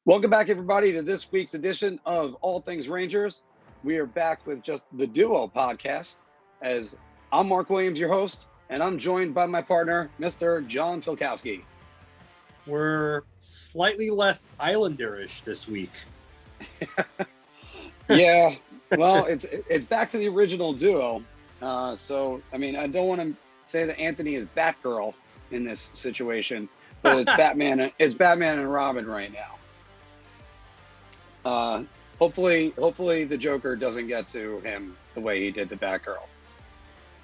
Welcome back, everybody, to this week's edition of All Things Rangers. We are back with just the Duo podcast, as I'm Mark Williams, your host, and I'm joined by my partner, Mr. John Filkowski. We're slightly less Islanderish this week. Yeah, well, it's back to the original duo. So, I mean, I don't want to say that Anthony is Batgirl in this situation, but it's Batman. It's Batman and Robin right now. Hopefully the Joker doesn't get to him the way he did the Batgirl.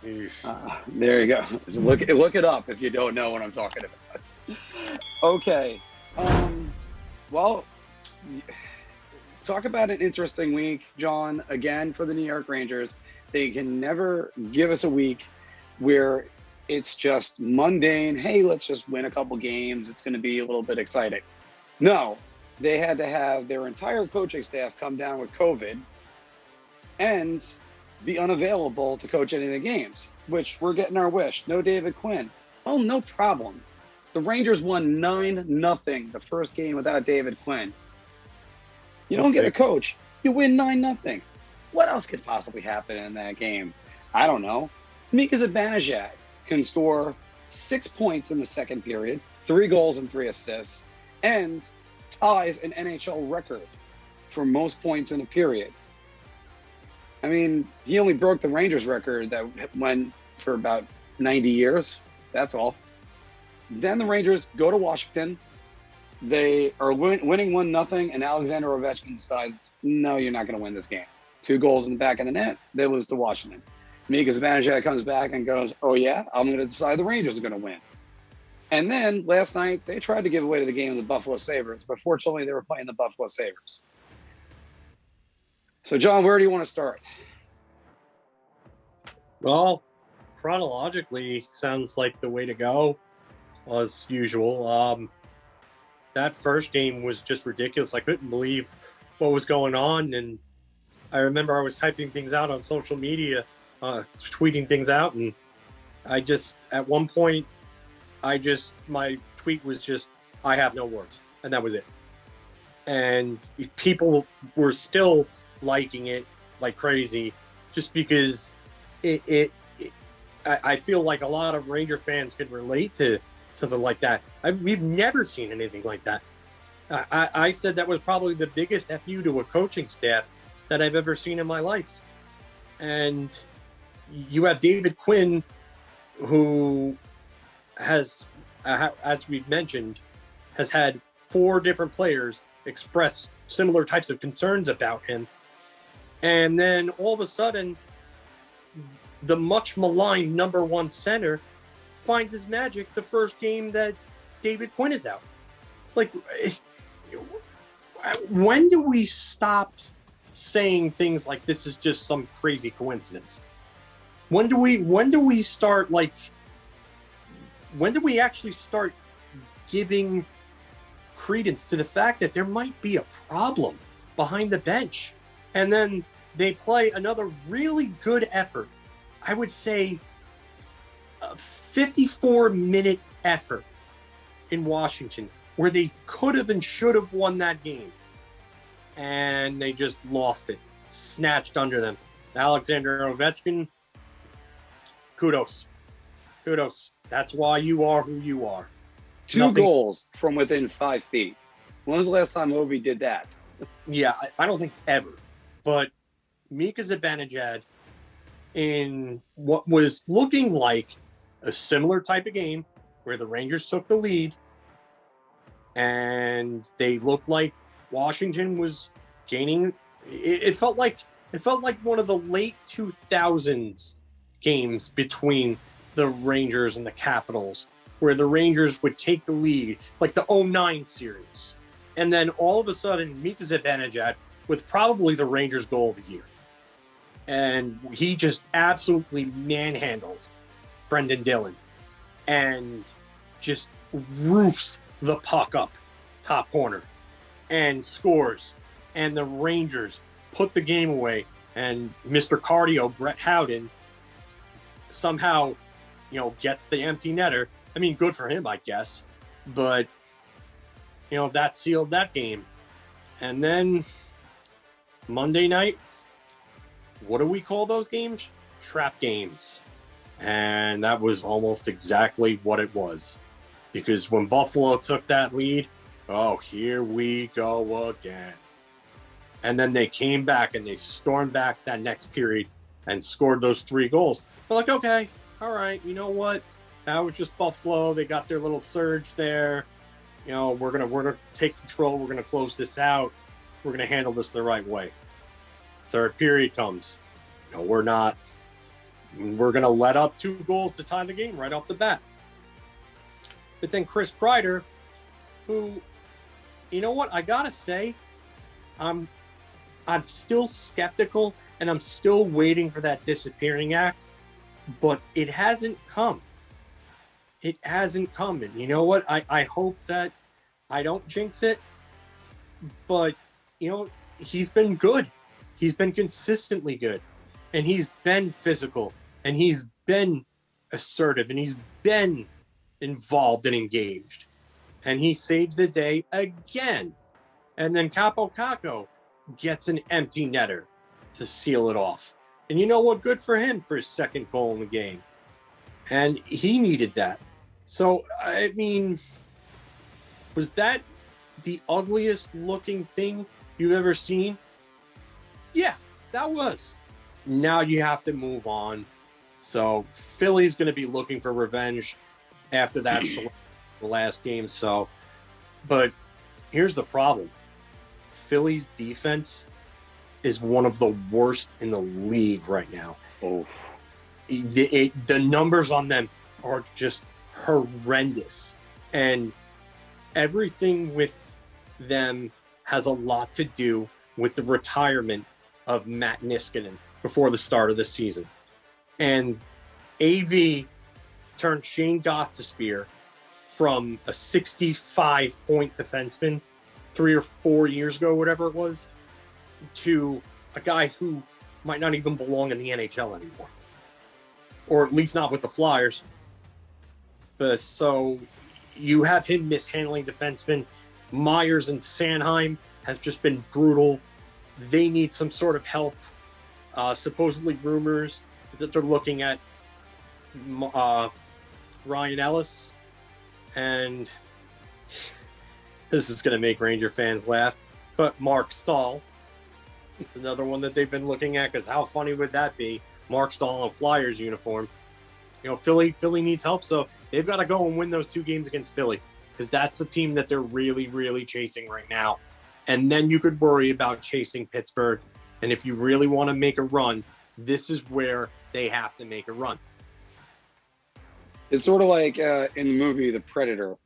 There you go. Look it up if you don't know what I'm talking about. Okay. Well, talk about an interesting week, John, again, for the New York Rangers. They can never give us a week where it's just mundane. Hey, let's just win a couple games. It's going to be a little bit exciting. No. They had to have their entire coaching staff come down with COVID and be unavailable to coach any of the games, which we're getting our wish. No David Quinn. Oh, no problem. The Rangers won 9-0 the first game without David Quinn. You don't get a coach. You win 9-0. What else could possibly happen in that game? I don't know. Mika Zibanejad can score 6 points in the second period, 3 goals and 3 assists, and ties an NHL record for most points in a period. I mean, he only broke the Rangers record that went for about 90 years. That's all. Then the Rangers go to Washington. They are winning 1-0, and Alexander Ovechkin decides, no, you're not going to win this game. 2 goals in the back of the net. They lose to Washington. Mika Zibanejad comes back and goes, oh, yeah, I'm going to decide the Rangers are going to win. And then last night, they tried to give away to the game of the Buffalo Sabres, but fortunately, they were playing the Buffalo Sabres. So, John, where do you want to start? Well, chronologically, sounds like the way to go, as usual. That first game was just ridiculous. I couldn't believe what was going on. And I remember I was typing things out on social media, tweeting things out. And I just, at one point, my tweet was just, I have no words. And that was it. And people were still liking it like crazy just because I feel like a lot of Ranger fans could relate to something like that. We've never seen anything like that. I said that was probably the biggest FU to a coaching staff that I've ever seen in my life. And you have David Quinn, who has, as we've mentioned, has had 4 different players express similar types of concerns about him. And then all of a sudden, the much maligned number 1 center finds his magic the first game that David Quinn is out. Like, when do we stop saying things like this is just some crazy coincidence? When do we start, like, when do we actually start giving credence to the fact that there might be a problem behind the bench? And then they play another really good effort. I would say a 54-minute effort in Washington where they could have and should have won that game. And they just lost it. Snatched under them. Alexander Ovechkin, kudos. That's why you are who you are. 2 goals from within 5 feet. When was the last time Ovi did that? Yeah, I don't think ever. But Mika Zibanejad, in what was looking like a similar type of game where the Rangers took the lead and they looked like Washington was gaining. It felt like one of the late 2000s games between the Rangers and the Capitals, where the Rangers would take the lead, like the 2009 series. And then all of a sudden, Mika Zibanejad with probably the Rangers goal of the year. And he just absolutely manhandles Brendan Dillon and just roofs the puck up top corner and scores. And the Rangers put the game away. And Mr. Cardio, Brett Howden, somehow, gets the empty netter. I mean, good for him, I guess. But, that sealed that game. And then Monday night, what do we call those games? Trap games. And that was almost exactly what it was. Because when Buffalo took that lead, oh, here we go again. And then they came back and they stormed back that next period and scored those 3 goals. We're like, okay, all right, you know what? That was just Buffalo. They got their little surge there. You know, we're gonna take control. We're gonna close this out. We're gonna handle this the right way. Third period comes. No, we're not. We're gonna let up 2 goals to tie the game right off the bat. But then Chris Kreider, who, you know what, I gotta say, I'm still skeptical and I'm still waiting for that disappearing act, but it hasn't come. It hasn't come. And you know what? I hope that I don't jinx it, but, you know, he's been good. He's been consistently good. And he's been physical. And he's been assertive. And he's been involved and engaged. And he saves the day again. And then Capo Caco gets an empty netter to seal it off. And you know what? Good for him for his second goal in the game. And he needed that. So, I mean, was that the ugliest looking thing you've ever seen? Yeah, that was. Now you have to move on. So, Philly's going to be looking for revenge after that the last game. So, but here's the problem. Philly's defense is one of the worst in the league right now. Oh, the numbers on them are just horrendous, and everything with them has a lot to do with the retirement of Matt Niskanen before the start of the season. And AV turned Shane Gostisbehere from a 65-point defenseman 3 or 4 years ago, whatever it was, to a guy who might not even belong in the NHL anymore, or at least not with the Flyers. So you have him mishandling defensemen. Myers and Sanheim have just been brutal. They need some sort of help. Supposedly rumors that they're looking at Ryan Ellis. And this is going to make Ranger fans laugh. But Mark Stahl, another one that they've been looking at, because how funny would that be? Mark Stahl in a Flyers uniform. You know, Philly needs help, so they've got to go and win those 2 games against Philly, because that's the team that they're really, really chasing right now. And then you could worry about chasing Pittsburgh. And if you really want to make a run, this is where they have to make a run. It's sort of like in the movie The Predator,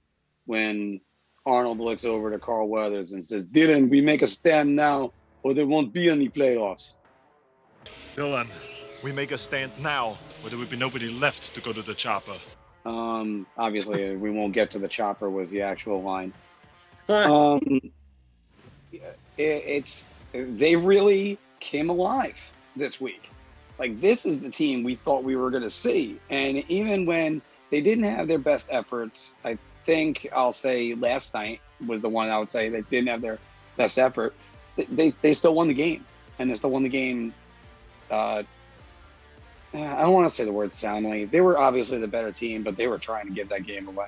when Arnold looks over to Carl Weathers and says, "Dylan, we make a stand now, or there won't be any playoffs." Dylan, we make a stand now, or there will be nobody left to go to the chopper. Obviously, we won't get to the chopper was the actual line. They really came alive this week. Like, this is the team we thought we were going to see. And even when they didn't have their best efforts, I think I'll say last night was the one I would say they didn't have their best effort. They still won the game. And they still won the game. I don't want to say the word soundly. They were obviously the better team, but they were trying to give that game away.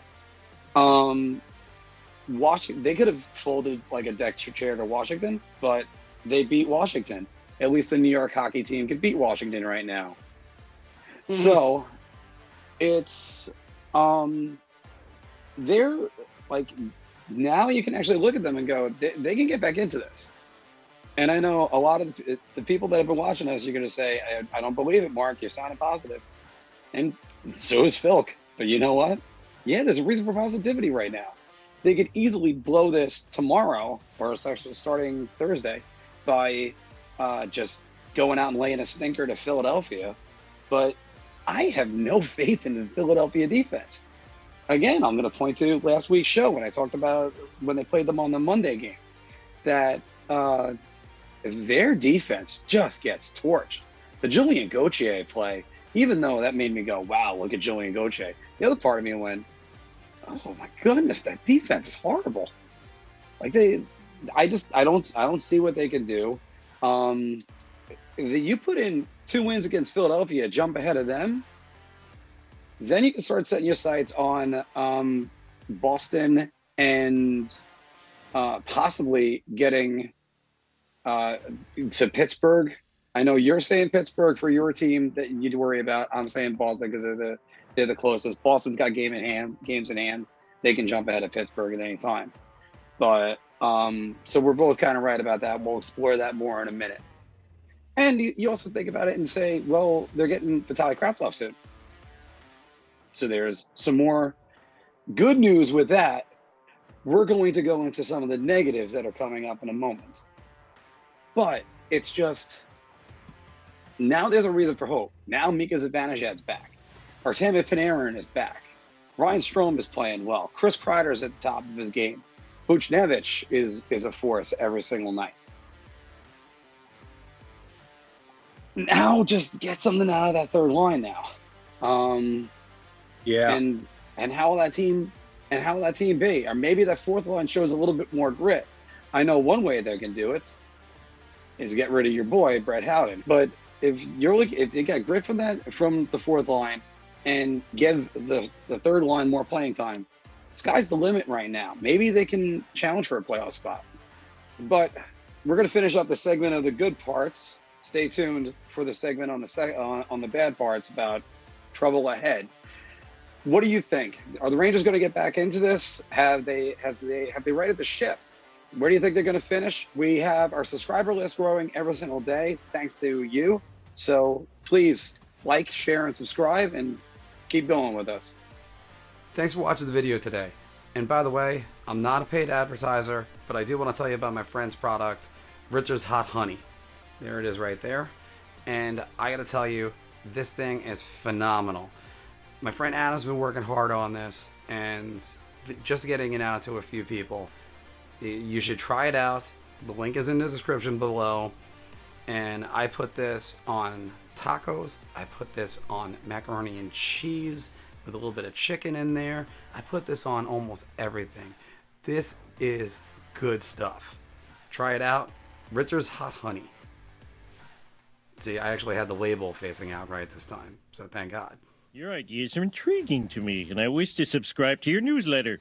They could have folded like a deck chair to Washington, but they beat Washington. At least the New York hockey team can beat Washington right now. Mm-hmm. So it's they're like, now you can actually look at them and go, they can get back into this. And I know a lot of the people that have been watching us, you're going to say, I don't believe it, Mark. You're sounding positive. And so is Philk. But you know what? Yeah, there's a reason for positivity right now. They could easily blow this tomorrow, or it's actually starting Thursday, by just going out and laying a stinker to Philadelphia. But I have no faith in the Philadelphia defense. Again, I'm going to point to last week's show when I talked about when they played them on the Monday game, that their defense just gets torched. The Julien Gauthier play, even though that made me go, wow, look at Julien Gauthier. The other part of me went, oh my goodness, that defense is horrible. Like, I don't see what they can do. You put in 2 wins against Philadelphia, jump ahead of them, then you can start setting your sights on Boston and possibly getting to Pittsburgh. I know you're saying Pittsburgh for your team that you'd worry about. I'm saying Boston because they're the closest. Boston's got games in hand. They can jump ahead of Pittsburgh at any time. But so we're both kind of right about that. We'll explore that more in a minute. And you also think about it and say, well, they're getting Vitaly Kravtsov soon. So there's some more good news with that. We're going to go into some of the negatives that are coming up in a moment. But it's just, now there's a reason for hope. Now Mika Zibanejad's back. Artemi Panarin is back. Ryan Strome is playing well. Chris Kreider is at the top of his game. Buchnevich is a force every single night. Now just get something out of that third line now. Yeah. And how will that team be? Or maybe that fourth line shows a little bit more grit. I know one way they can do it is get rid of your boy Brett Howden. But if they got grit from the fourth line and give the third line more playing time, sky's the limit right now. Maybe they can challenge for a playoff spot. But we're going to finish up the segment of the good parts. Stay tuned for the segment on the bad parts about trouble ahead. What do you think? Are the Rangers going to get back into this? Have they righted the ship? Where do you think they're going to finish? We have our subscriber list growing every single day, thanks to you. So please like, share, and subscribe, and keep going with us. Thanks for watching the video today. And by the way, I'm not a paid advertiser, but I do want to tell you about my friend's product, Ritzer's Hot Honey. There it is right there. And I got to tell you, this thing is phenomenal. My friend Adam's been working hard on this, and just getting it out to a few people. You should try it out. The link is in the description below. And I put this on tacos. I put this on macaroni and cheese with a little bit of chicken in there. I put this on almost everything. This is good stuff. Try it out. Ritzer's Hot Honey. See, I actually had the label facing out right this time, so thank God. Your ideas are intriguing to me, and I wish to subscribe to your newsletter.